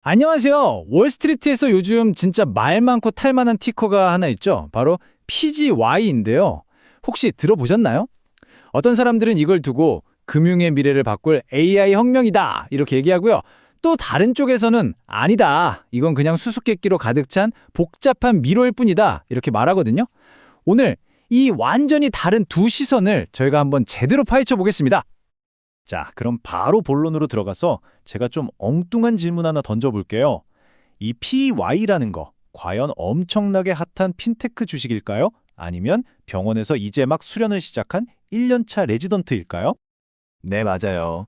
안녕하세요. 월스트리트에서 요즘 진짜 말 많고 탈 만한 티커가 하나 있죠. 바로 PGY인데요. 혹시 들어보셨나요? 어떤 사람들은 이걸 두고 금융의 미래를 바꿀 AI 혁명이다 이렇게 얘기하고요. 또 다른 쪽에서는 아니다. 이건 그냥 수수께끼로 가득 찬 복잡한 미로일 뿐이다. 이렇게 말하거든요. 오늘 이 완전히 다른 두 시선을 저희가 한번 제대로 파헤쳐 보겠습니다. 자, 그럼 바로 본론으로 들어가서 제가 좀 엉뚱한 질문 하나 던져볼게요. 이 PY라는 거, 과연 엄청나게 핫한 핀테크 주식일까요? 아니면 병원에서 이제 막 수련을 시작한 1년차 레지던트일까요? 네, 맞아요.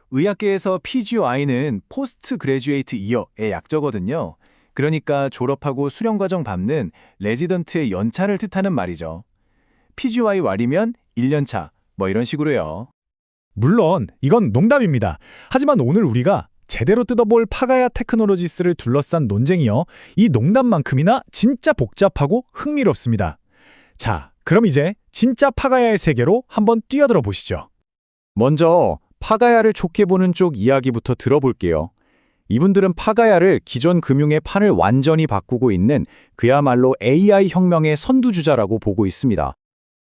의학계에서 PGY는 포스트 그래주에이트 이어의 약자거든요. 그러니까 졸업하고 수련 과정 밟는 레지던트의 연차를 뜻하는 말이죠. PGY 말이면 1년차, 뭐 이런 식으로요. 물론 이건 농담입니다. 하지만 오늘 우리가 제대로 뜯어볼 파가야 테크놀로지스를 둘러싼 논쟁이요. 이 농담만큼이나 진짜 복잡하고 흥미롭습니다. 자, 그럼 이제 진짜 파가야의 세계로 한번 뛰어들어 보시죠. 먼저 파가야를 좋게 보는 쪽 이야기부터 들어볼게요. 이분들은 파가야를 기존 금융의 판을 완전히 바꾸고 있는 그야말로 AI 혁명의 선두주자라고 보고 있습니다.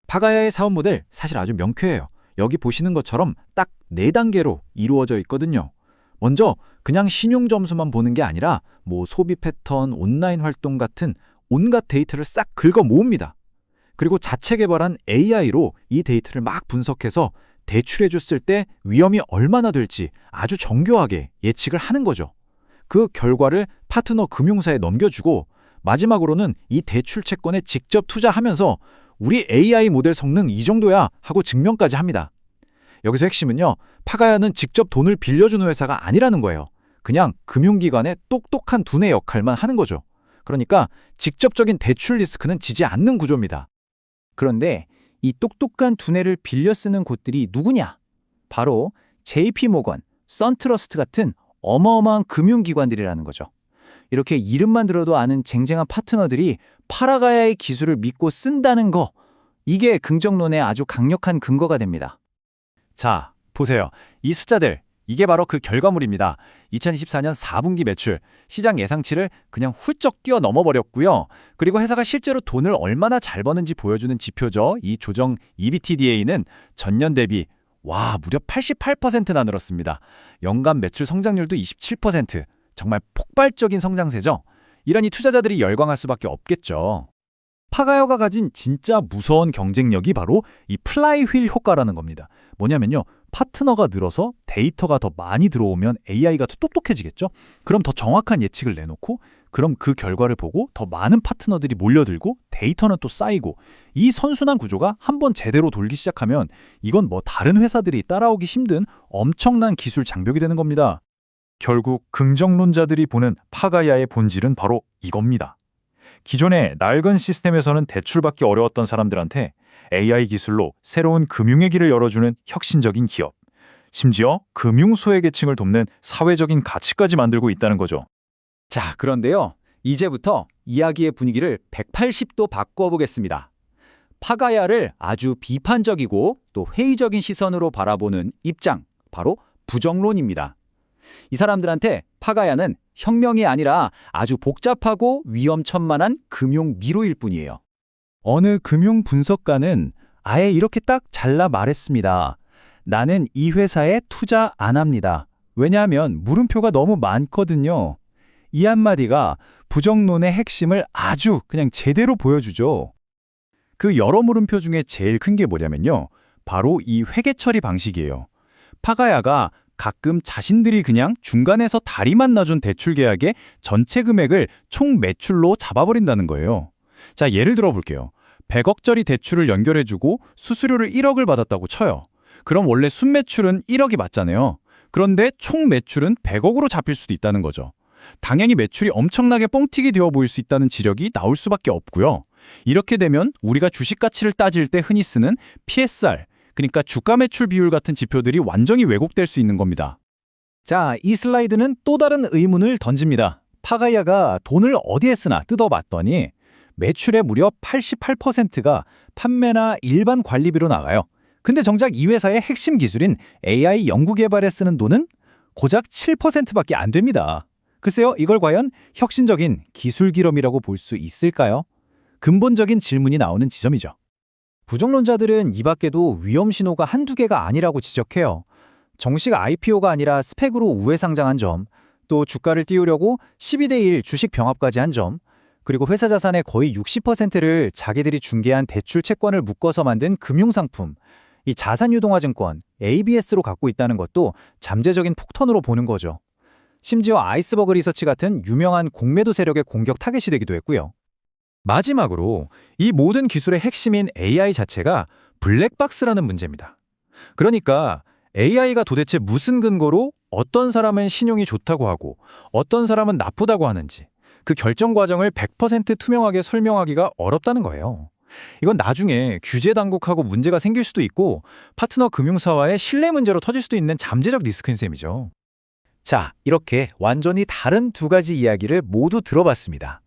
파가야의 사업 모델 사실 아주 명쾌해요. 여기 보시는 것처럼 딱 4단계로 이루어져 있거든요. 먼저 그냥 신용 점수만 보는 게 아니라 뭐 소비 패턴, 온라인 활동 같은 온갖 데이터를 싹 긁어 모읍니다. 그리고 자체 개발한 AI로 이 데이터를 막 분석해서 대출해 줬을 때 위험이 얼마나 될지 아주 정교하게 예측을 하는 거죠. 그 결과를 파트너 금융사에 넘겨주고 마지막으로는 이 대출 채권에 직접 투자하면서 우리 AI 모델 성능 이 정도야 하고 증명까지 합니다. 여기서 핵심은요, 파가야는 직접 돈을 빌려주는 회사가 아니라는 거예요. 그냥 금융기관의 똑똑한 두뇌 역할만 하는 거죠. 그러니까 직접적인 대출 리스크는 지지 않는 구조입니다. 그런데 이 똑똑한 두뇌를 빌려 쓰는 곳들이 누구냐? 바로 JP모건, 선트러스트 같은 어마어마한 금융기관들이라는 거죠. 이렇게 이름만 들어도 아는 쟁쟁한 파트너들이 파가야의 기술을 믿고 쓴다는 거, 이게 긍정론의 아주 강력한 근거가 됩니다. 자, 보세요. 이 숫자들, 이게 바로 그 결과물입니다. 2024년 4분기 매출, 시장 예상치를 그냥 훌쩍 뛰어넘어 버렸고요. 그리고 회사가 실제로 돈을 얼마나 잘 버는지 보여주는 지표죠. 이 조정 EBITDA는 전년 대비 무려 88%나 늘었습니다. 연간 매출 성장률도 27%, 정말 폭발적인 성장세죠. 이러니 투자자들이 열광할 수밖에 없겠죠. 파가야가 가진 진짜 무서운 경쟁력이 바로 이 플라이휠 효과라는 겁니다. 뭐냐면요, 파트너가 늘어서 데이터가 더 많이 들어오면 AI가 더 똑똑해지겠죠? 그럼 더 정확한 예측을 내놓고 그럼 그 결과를 보고 더 많은 파트너들이 몰려들고 데이터는 또 쌓이고 이 선순환 구조가 한번 제대로 돌기 시작하면 이건 뭐 다른 회사들이 따라오기 힘든 엄청난 기술 장벽이 되는 겁니다. 결국 긍정론자들이 보는 파가야의 본질은 바로 이겁니다. 기존의 낡은 시스템에서는 대출받기 어려웠던 사람들한테 AI 기술로 새로운 금융의 길을 열어주는 혁신적인 기업, 심지어 금융 소외계층을 돕는 사회적인 가치까지 만들고 있다는 거죠. 자, 그런데요. 이제부터 이야기의 분위기를 180도 바꿔보겠습니다. 파가야를 아주 비판적이고 또 회의적인 시선으로 바라보는 입장, 바로 부정론입니다. 이 사람들한테 파가야는 혁명이 아니라 아주 복잡하고 위험천만한 금융 미로일 뿐이에요. 어느 금융 분석가는 아예 이렇게 딱 잘라 말했습니다. 나는 이 회사에 투자 안 합니다. 왜냐하면 물음표가 너무 많거든요. 이 한마디가 부정론의 핵심을 아주 그냥 제대로 보여주죠. 그 여러 물음표 중에 제일 큰 게 뭐냐면요, 바로 이 회계 처리 방식이에요. 파가야가 가끔 자신들이 그냥 중간에서 다리만 놔준 대출 계약의 전체 금액을 총 매출로 잡아버린다는 거예요. 자, 예를 들어 볼게요. 100억짜리 대출을 연결해주고 수수료를 1억을 받았다고 쳐요. 그럼 원래 순매출은 1억이 맞잖아요. 그런데 총 매출은 100억으로 잡힐 수도 있다는 거죠. 당연히 매출이 엄청나게 뻥튀기 되어 보일 수 있다는 지적이 나올 수밖에 없고요. 이렇게 되면 우리가 주식 가치를 따질 때 흔히 쓰는 PSR, 그러니까 주가 매출 비율 같은 지표들이 완전히 왜곡될 수 있는 겁니다. 자, 이 슬라이드는 또 다른 의문을 던집니다. 파가야가 돈을 어디에 쓰나 뜯어봤더니 매출의 무려 88%가 판매나 일반 관리비로 나가요. 근데 정작 이 회사의 핵심 기술인 AI 연구개발에 쓰는 돈은 고작 7%밖에 안 됩니다. 글쎄요, 이걸 과연 혁신적인 기술 기ром이라고 볼 수 있을까요? 근본적인 질문이 나오는 지점이죠. 부정론자들은 이 밖에도 위험 신호가 한두 개가 아니라고 지적해요. 정식 IPO가 아니라 스펙으로 우회 상장한 점, 또 주가를 띄우려고 12대1 주식 병합까지 한 점, 그리고 회사 자산의 거의 60%를 자기들이 중개한 대출 채권을 묶어서 만든 금융상품, 이 자산유동화증권, ABS로 갖고 있다는 것도 잠재적인 폭탄으로 보는 거죠. 심지어 아이스버그 리서치 같은 유명한 공매도 세력의 공격 타겟이 되기도 했고요. 마지막으로 이 모든 기술의 핵심인 AI 자체가 블랙박스라는 문제입니다. 그러니까 AI가 도대체 무슨 근거로 어떤 사람은 신용이 좋다고 하고 어떤 사람은 나쁘다고 하는지 그 결정 과정을 100% 투명하게 설명하기가 어렵다는 거예요. 이건 나중에 규제 당국하고 문제가 생길 수도 있고 파트너 금융사와의 신뢰 문제로 터질 수도 있는 잠재적 리스크인 셈이죠. 자, 이렇게 완전히 다른 두 가지 이야기를 모두 들어봤습니다.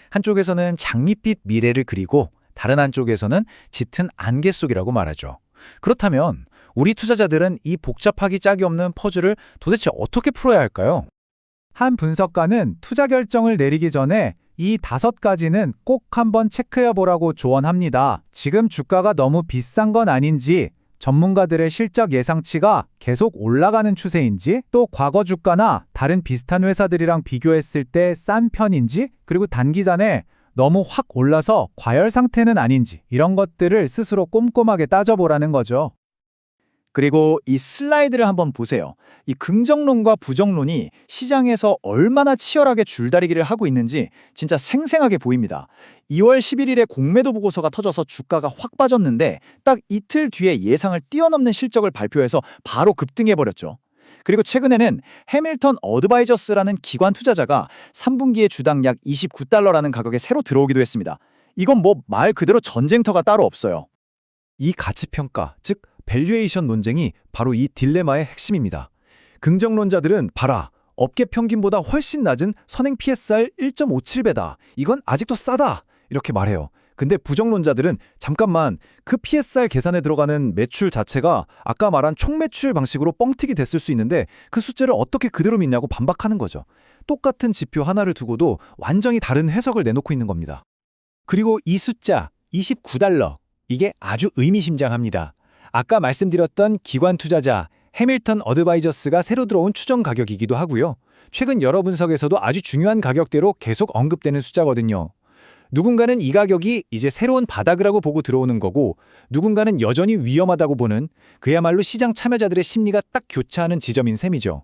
한쪽에서는 장밋빛 미래를 그리고 다른 한쪽에서는 짙은 안개 속이라고 말하죠. 그렇다면 우리 투자자들은 이 복잡하기 짝이 없는 퍼즐을 도대체 어떻게 풀어야 할까요? 한 분석가는 투자 결정을 내리기 전에 이 5가지는 꼭 한번 체크해 보라고 조언합니다. 지금 주가가 너무 비싼 건 아닌지, 전문가들의 실적 예상치가 계속 올라가는 추세인지, 또 과거 주가나 다른 비슷한 회사들이랑 비교했을 때 싼 편인지, 그리고 단기간에 너무 확 올라서 과열 상태는 아닌지, 이런 것들을 스스로 꼼꼼하게 따져보라는 거죠. 그리고 이 슬라이드를 한번 보세요. 이 긍정론과 부정론이 시장에서 얼마나 치열하게 줄다리기를 하고 있는지 진짜 생생하게 보입니다. 2월 11일에 공매도 보고서가 터져서 주가가 확 빠졌는데 딱 이틀 뒤에 예상을 뛰어넘는 실적을 발표해서 바로 급등해버렸죠. 그리고 최근에는 해밀턴 어드바이저스라는 기관 투자자가 3분기에 주당 약 $29라는 가격에 새로 들어오기도 했습니다. 이건 뭐 말 그대로 전쟁터가 따로 없어요. 이 가치평가, 즉 밸류에이션 논쟁이 바로 이 딜레마의 핵심입니다. 긍정론자들은 봐라, 업계 평균보다 훨씬 낮은 선행 PSR 1.57배다. 이건 아직도 싸다. 이렇게 말해요. 근데 부정론자들은 잠깐만, 그 PSR 계산에 들어가는 매출 자체가 아까 말한 총매출 방식으로 뻥튀기 됐을 수 있는데 그 숫자를 어떻게 그대로 믿냐고 반박하는 거죠. 똑같은 지표 하나를 두고도 완전히 다른 해석을 내놓고 있는 겁니다. 그리고 이 숫자 $29, 이게 아주 의미심장합니다. 아까 말씀드렸던 기관 투자자 해밀턴 어드바이저스가 새로 들어온 추정 가격이기도 하고요. 최근 여러 분석에서도 아주 중요한 가격대로 계속 언급되는 숫자거든요. 누군가는 이 가격이 이제 새로운 바닥이라고 보고 들어오는 거고, 누군가는 여전히 위험하다고 보는, 그야말로 시장 참여자들의 심리가 딱 교차하는 지점인 셈이죠.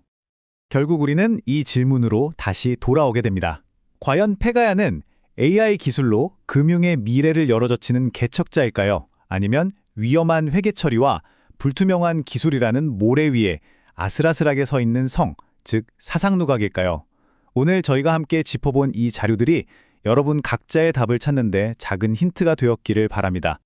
결국 우리는 이 질문으로 다시 돌아오게 됩니다. 과연 페가야는 AI 기술로 금융의 미래를 열어젖히는 개척자일까요? 아니면 위험한 회계 처리와 불투명한 기술이라는 모래 위에 아슬아슬하게 서 있는 성, 즉 사상누각일까요? 오늘 저희가 함께 짚어본 이 자료들이 여러분 각자의 답을 찾는 데 작은 힌트가 되었기를 바랍니다.